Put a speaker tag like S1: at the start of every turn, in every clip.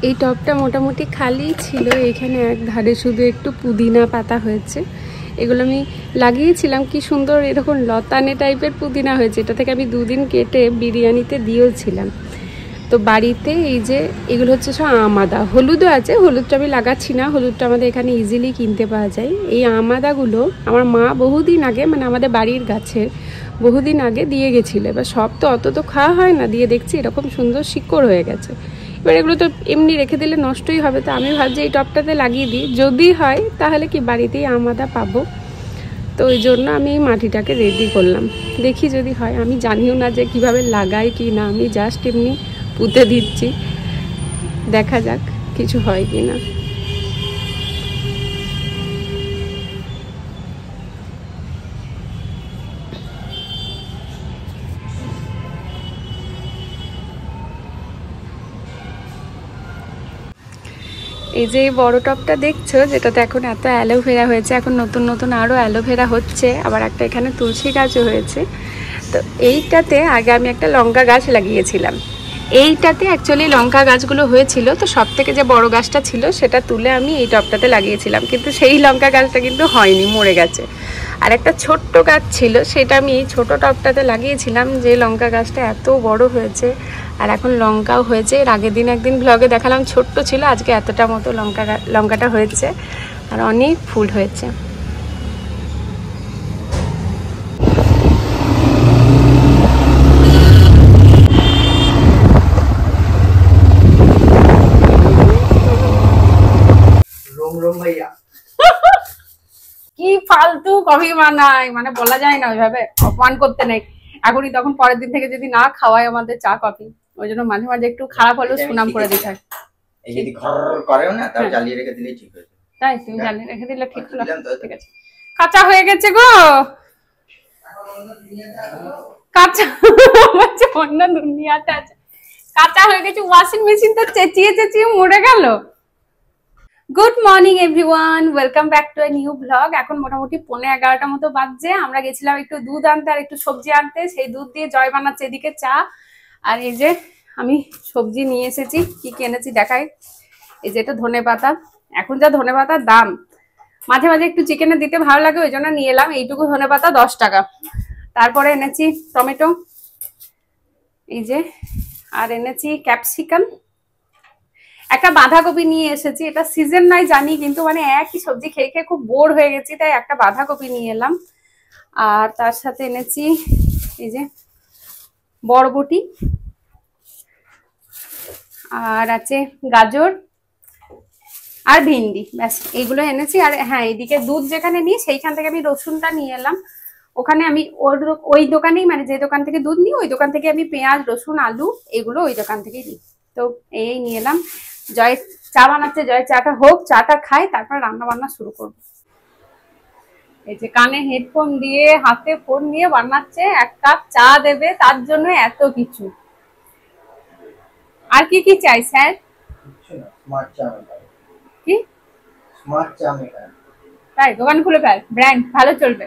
S1: এই টবটা মোটামুটি খালি ছিল, এখানে এক ধারে শুধু একটু পুদিনা পাতা হয়েছে। এগুলো আমি লাগিয়েছিলাম, কি সুন্দর এরকম লতানে টাইপের পুদিনা হয়েছে। এটা থেকে আমি 2 দিন কেটে বিরিয়ানিতে দিয়েছিলাম। তো বাড়িতে এই যে এগুলো হচ্ছে সব আমাদা, হলুদও আছে, হলুদটা আমি লাগাচ্ছি না, হলুদটা আমাদের এখানে ইজিলি কিনতে পাওয়া যায়। এই আমাদাগুলো আমার মা বহুদিন আগে, মানে আমাদের বাড়ির গাছে বহুদিন আগে দিয়ে গেছিলো। এবার সব তো অত তো খাওয়া হয় না, দিয়ে দেখছি এরকম সুন্দর শিকড় হয়ে গেছে। এবার এগুলো তো এমনি রেখে দিলে নষ্টই হবে, তো আমি ভাবছি এই টবটাতে লাগিয়ে দিই, যদি হয় তাহলে কি বাড়িতেই আমাদা পাবো। তো ওই জন্য আমি এই মাটিটাকে রেডি করলাম, দেখি যদি হয়। আমি জানিও না যে কিভাবে লাগাই কি না, আমি জাস্ট এমনি পুঁতে দিচ্ছি, দেখা যাক কিছু হয় কি না। এই যে বড় টবটা দেখছো, যেটাতে এখন এত অ্যালোভেরা হয়েছে, এখন নতুন নতুন আরও অ্যালোভেরা হচ্ছে, আবার একটা এখানে তুলসী গাছও হয়েছে। তো এইটাতে আগে আমি একটা লঙ্কা গাছ লাগিয়েছিলাম। এইটাতে অ্যাকচুয়ালি লঙ্কা গাছগুলো হয়েছিল, তো সব থেকে যে বড় গাছটা ছিল সেটা তুলে আমি এই টবটাতে লাগিয়েছিলাম, কিন্তু সেই লঙ্কা গাছটা কিন্তু হয়নি, মরে গেছে। আর একটা ছোট্ট গাছ ছিল, সেটা আমি এই ছোটো টবটাতে লাগিয়েছিলাম, যে লঙ্কা গাছটা এত বড় হয়েছে আর এখন লঙ্কাও হয়েছে। এর আগের দিন একদিন ব্লগে দেখালাম ছোট্ট ছিল, আজকে এতটা মতো লঙ্কাটা হয়েছে আর অনেক ফুল হয়েছে। কি ফালতু কফি বানায়, মানে বলা যায় না, ওইভাবে অপমান করতে নেই। এখনই তখন পরের দিন থেকে যদি না খাওয়ায় আমাদের চা কফি, ওই জন্য মাঝে মাঝে একটু খারাপ হলেও সুনাম করে দিতে হয়।
S2: এই যদি ঘর করেও না, তাও জ্বালিয়ে রেখে দিলেই ঠিক হয়ে যাবে।
S1: তাই তুমি জ্বালিয়ে রেখে দিলে ঠিক হলো। ঠিক আছে, কাঁচা হয়ে গেছে গো, কাঁচা অন্য দুনিয়াতে আছে, কাঁচা হয়ে গেছে। ওয়াশিং মেশিন তো চেঁচিয়ে চেঁচিয়ে মরে গেল। Good morning everyone, welcome back to a new blog. এখন মোটামুটি 11:15 মতো বাজছে। আমরা গেছিলাম একটু দুধ আনতে আর একটু সবজি আনতে, সেই দুধ দিয়ে জয় বানাচ্ছে এদিকে চা। আর এই যে আমি সবজি নিয়ে এসেছি, কি কিনেছি দেখাই। এই যে এটা ধনেপাতা, এখন যা ধনেপাতার দাম, মাঝে মাঝে একটু চিকেনে দিতে ভালো লাগে, ওই জন্য নিয়ে এলাম। এইটুকু ধনেপাতা 10 টাকা। তারপরে এনেছি টমেটো, এই যে, আর এনেছি ক্যাপসিকাম, একটা বাঁধাকপি নিয়ে এসেছি। এটা সিজন নয় জানি, কিন্তু মানে একই সবজি খেয়ে খেয়ে খুব বোর হয়ে গেছি, তাই একটা বাঁধাকপি নিয়ে এলাম। আর তার সাথে এনেছি এই যে বরবটি, আর আছে গাজর আর ভিন্ডি, ব্যাস এইগুলো এনেছি। আর হ্যাঁ, এইদিকে দুধ যেখানে নিই সেইখান থেকে আমি রসুনটা নিয়ে এলাম। ওখানে আমি ওই দোকানেই, মানে যে দোকান থেকে দুধ নিই ওই দোকান থেকে আমি পেঁয়াজ রসুন আলু এগুলো ওই দোকান থেকেই নিই। তো এই নিয়ে এলাম। জয় চা বানাচ্ছে, জয় চাটা হোক, চাটা খাই, তারপর রান্না বান্না শুরু করবো। এই যে কানে হেডফোন দিয়ে হাতে ফোন নিয়ে বানাচ্ছে, 1 কাপ চা দেবে, তার জন্য এত কিছু। আর কি কি চাই স্যার? কি স্মার্ট চা মেকার, তাই দোকান খুলে ফেল, ব্র্যান্ড ভালো চলবে।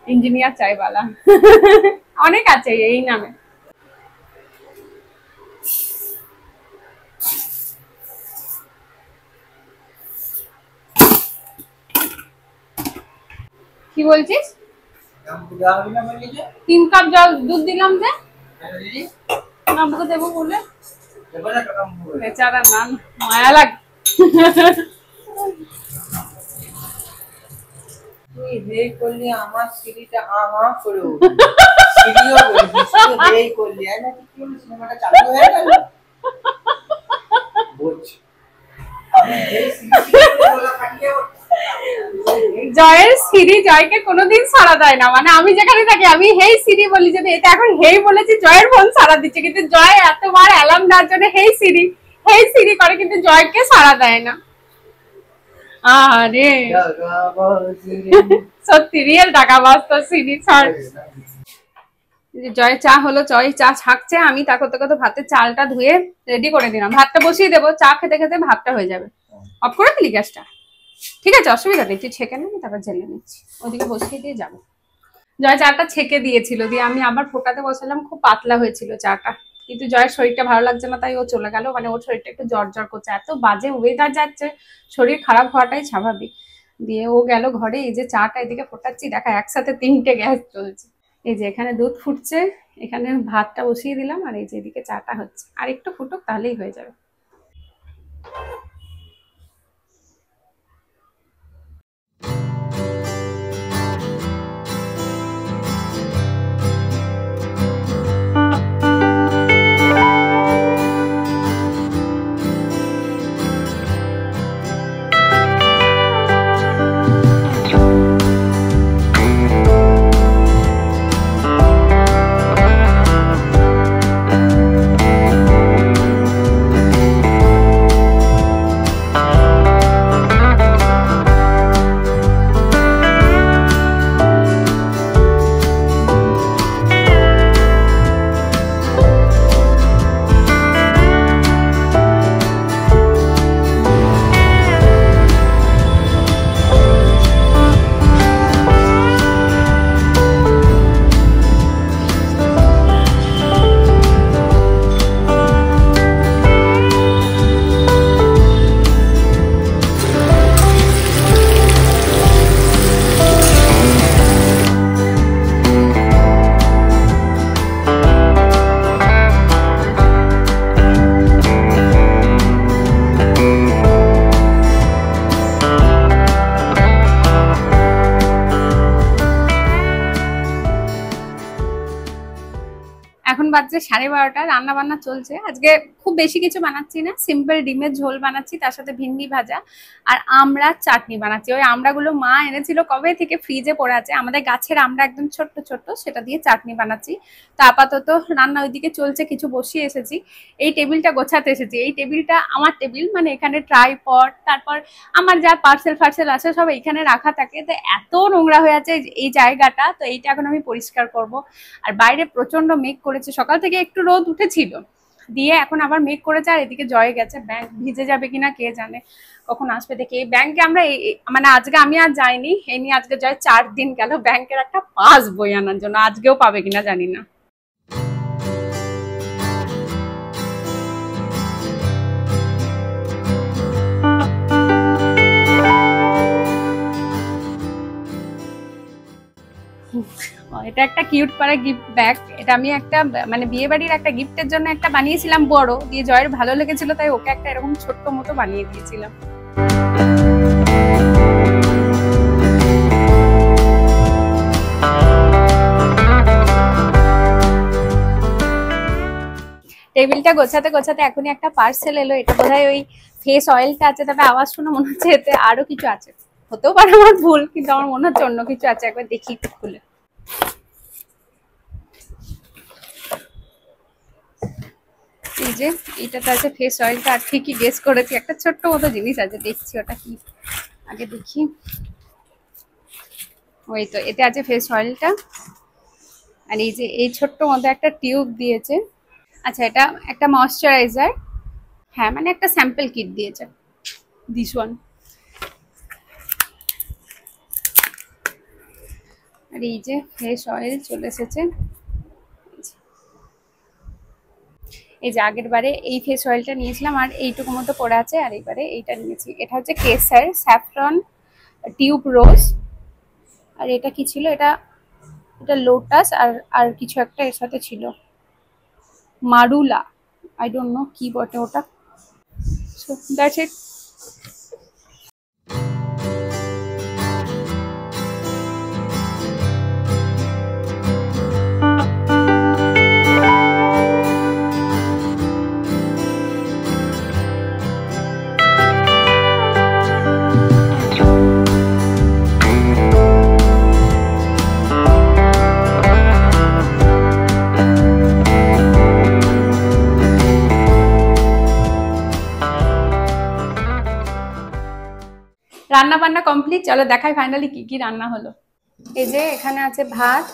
S1: ইঞ্জিনিয়ার চাইওয়ালা অনেক আছে এই নামে। কি বলছিস? 3 কাপ জল দুধ দিলাম যে নামবুকে দেবো বলে, বেচারা নাম মায়া লাগ। তুই হেই করলি আমার সিঁড়িটা করে উঠল, সিঁড়িও হেই করলি, না কি হলো, সিনেমাটা চালু হয়ে গেল। বুঝছি আমি হেই সিঁড়িতে বলা কাটিয়ে জয়ের সিঁড়ি জয়কে কোনোদিন সাড়া দেয় না, মানে আমি যেখানে থাকি আমি হেই সিঁড়ি বলি, যদি এটা এখন হেই বলেছি জয়ের ফোন সাড়া দিচ্ছে, কিন্তু জয় এতবার অ্যালার্ম দেওয়ার জন্য হেই সিঁড়ি করে, কিন্তু জয়কে সাড়া দেয় না। আরে সত্যি রিয়েল টাকাবাজ তো সিঁড়ি ছাড়। জয় চা হলো, জয় চা ছাকছে, আমি তা করতে করতে ভাতের চালটা ধুয়ে রেডি করে দিলাম। ভাতটা বসিয়ে দেবো, চা খেতে খেতে ভাতটা হয়ে যাবে। অফ করে দিলি গ্যাসটা? ঠিক আছে, অসুবিধা নেই, তুই ছেঁকে নিবি, তারপর জেলে নিচ্ছি, ওদিকে বসিয়ে দিয়ে যাবো। জয় চাটা ছেঁকে দিয়েছিল, দিয়ে আমি আবার ফোটাতে বসালাম, খুব পাতলা হয়েছিল চাটা, কিন্তু জয়ের শরীরটা ভালো লাগছে না, তাই ও চলে গেল। মানে ওর শরীরটা একটু জ্বর জ্বর করছে, এত বাজে ওয়েদার যাচ্ছে, শরীর খারাপ হওয়াটাই স্বাভাবিক। দিয়ে ও গেল ঘরে। এই যে চাটা এদিকে ফোটাচ্ছি, দেখা একসাথে 3টে গ্যাস চলছে। এই যে এখানে দুধ ফুটছে, এখানে ভাতটা বসিয়ে দিলাম, আর এই যে এদিকে চাটা হচ্ছে। আর একটু ফুটুক, তাহলেই হয়ে যাবে। এখন বাজছে 12:30, রান্না বান্না চলছে। আজকে খুব বেশি কিছু বানাচ্ছি না, সিম্পল ডিমের ঝোল বানাচ্ছি, তার সাথে ভিন্ডি ভাজা আর আমড়ার চাটনি বানাচ্ছি। ওই আমড়াগুলো মা এনেছিল কবে থেকে, ফ্রিজে পড়ে আছে, আমাদের গাছের আমড়া, একদম ছোট্ট ছোট্ট, সেটা দিয়ে চাটনি বানাচ্ছি। তো আপাতত রান্না ওইদিকে চলছে, কিছু বসিয়ে এসেছি। এই টেবিলটা গোছাতে এসেছি। এই টেবিলটা আমার টেবিল, মানে এখানে ট্রাইপড, তারপর আমার যা পার্সেল ফার্সেল আছে সব এখানে রাখা থাকে। তো এত নোংরা হয়ে আছে এই জায়গাটা, তো এইটা এখন আমি পরিষ্কার করব। আর বাইরে প্রচন্ড মেঘ করেছে, সকাল থেকে একটু রোদ উঠেছিল, দিয়ে এখন আবার মেঘ করেছে। আর এদিকে জয়ে গেছে, ব্যাংক ভিজে যাবে কিনা কে জানে, কখন আসবে দেখি। এই ব্যাংকে আমরা মানে আজকে আমি আর যাইনি, এই নিয়ে আজকে জয় 4 দিন গেল ব্যাংকের একটা পাস বই আনার জন্য, আজকেও পাবে কিনা জানি না। এটা একটা কিউট পারে গিফট ব্যাগ। এটা আমি একটা মানে বিয়ে বাড়ির একটা গিফটের জন্য একটা বানিয়েছিলাম বড়, দিয়ে জয়ের ভালো লেগেছিল, তাই ওকে একটা এরকম ছোট্ট মতো বানিয়ে দিয়েছিলাম। টেবিলটা গোছাতে গোছাতে এখনই একটা পার্সেল এলো। এটা বোধহয় ওই ফেস অয়েলটা আছে, তবে আওয়াজ শুনে মনে হচ্ছে এতে আরো কিছু আছে, হতেও পারে আমার ভুল, কিন্তু আমার মনে হচ্ছে অন্য কিছু আছে। একবার দেখি খুলে। এই যে এটাতে আছে ফেস অয়েলটা, আর ঠিকই গেস করেছি, একটা ছোট্ট মতো জিনিস আছে, দেখছি ওটা কি, আগে দেখি। ওই তো, এতে আছে ফেস অয়েলটা, আর এই যে এই ছোট্ট মতো একটা টিউব দিয়েছে। আচ্ছা, এটা একটা ময়শ্চারাইজার, হ্যাঁ মানে একটা স্যাম্পল কিট দিয়েছে, দিস ওয়ান। আর এই যে ফেস অয়েল চলে এসেছে। এই যে আগের বারে এই ফেস অয়েলটা নিয়েছিলাম, আর এইটুকু মতো পড়ে আছে, আর এইবারে এইটা নিয়েছি। এটা হচ্ছে কেসার স্যাফরন টিউব রোজ। আর এটা কি ছিল, এটা এটা লোটাস, আর কিছু একটা এর সাথে ছিল, মারুলা, আই ডোন্ট নো কি বটে ওটা। So that's it. রান্না বান্না কমপ্লিট, চলো দেখাই ফাইনালি কি কি রান্না হলো। এই যে এখানে আছে ভাত,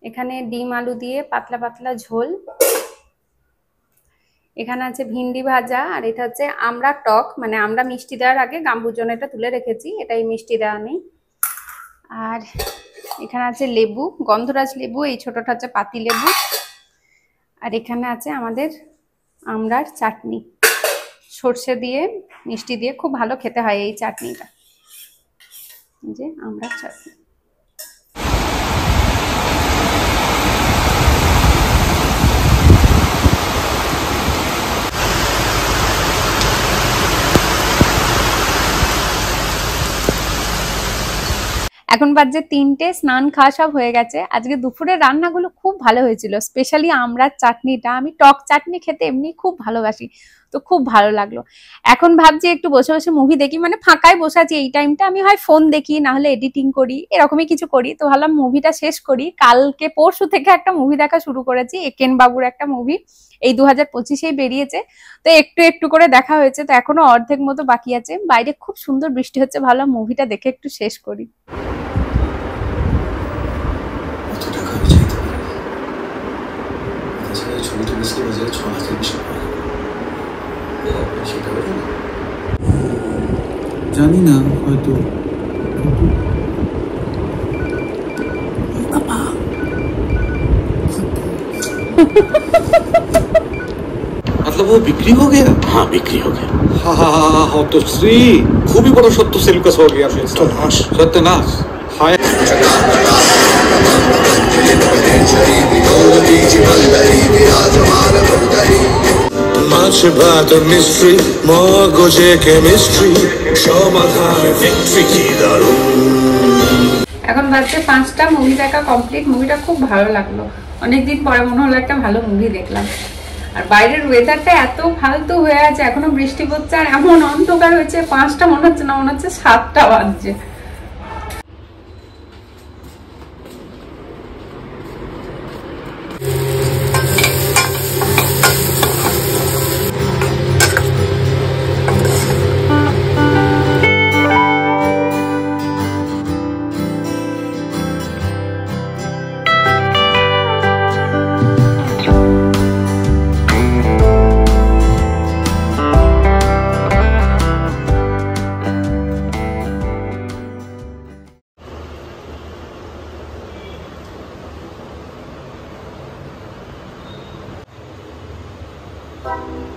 S1: এখানে ডিম আলু দিয়ে পাতলা পাতলা ঝোল, এখানে আছে ভিন্ডি ভাজা, আর এটা হচ্ছে আমরা টক, মানে আমরা মিষ্টি দেওয়ার আগে গাম্বুর জন্য এটা তুলে রেখেছি, এটাই মিষ্টি দেওয়া নেই। আর এখানে আছে লেবু, গন্ধরাজ লেবু, এই ছোটটা হচ্ছে পাতি লেবু। আর এখানে আছে আমাদের আমড়ার চাটনি, সর্ষে দিয়ে মিষ্টি দিয়ে খুব ভালো খেতে হয় এই চাটনিটা। এই যে আমড়ার চাটনি। এখন বাজে 3টে, স্নান খাওয়া সব হয়ে গেছে। আজকে দুপুরের রান্নাগুলো খুব ভালো হয়েছিল, স্পেশালি আমড়ার চাটনিটা। আমি টক চাটনি খেতে এমনি খুব ভালোবাসি, তো খুব ভালো লাগলো। এখন ভাবছি একটু বসে বসে মুভি দেখি, মানে ফাঁকায় বসে আছি এই টাইমটা, আমি হয় ফোন দেখি না হলে এডিটিং করি, এরকমই কিছু করি। তো ভাবলাম মুভিটা শেষ করি। কালকে পরশু থেকে একটা মুভি দেখা শুরু করেছি, একেন বাবুর একটা মুভি, এই 2025-এই বেরিয়েছে। তো একটু একটু করে দেখা হয়েছে, তো এখনো অর্ধেক মতো বাকি আছে। বাইরে খুব সুন্দর বৃষ্টি হচ্ছে, ভাবলাম মুভিটা দেখে একটু শেষ করি।
S3: জানি না, হয়তো
S4: मतलब वो बिक्री हो गया? हाँ बिक्री हो गया। हाँ तो श्री खूब ही बड़ा सत्य सेल्कस हो गया। सत्यनाश हाय। মাছ ভাত মিস্ট্রি মগজে কেমিস্ট্রি সমাধান ভিক্টরি কি দারুণ।
S1: এখন বাজছে 5টা, মুভি দেখা কমপ্লিট। মুভিটা খুব ভালো লাগলো, অনেকদিন পরে মনে হলো একটা ভালো মুভি দেখলাম। আর বাইরের ওয়েদারটা এত ফালতু হয়ে আছে, এখনো বৃষ্টি পড়ছে আর এমন অন্ধকার হয়েছে। 5টা মনে হচ্ছে না, মনে হচ্ছে 7টা বাজছে। Bye.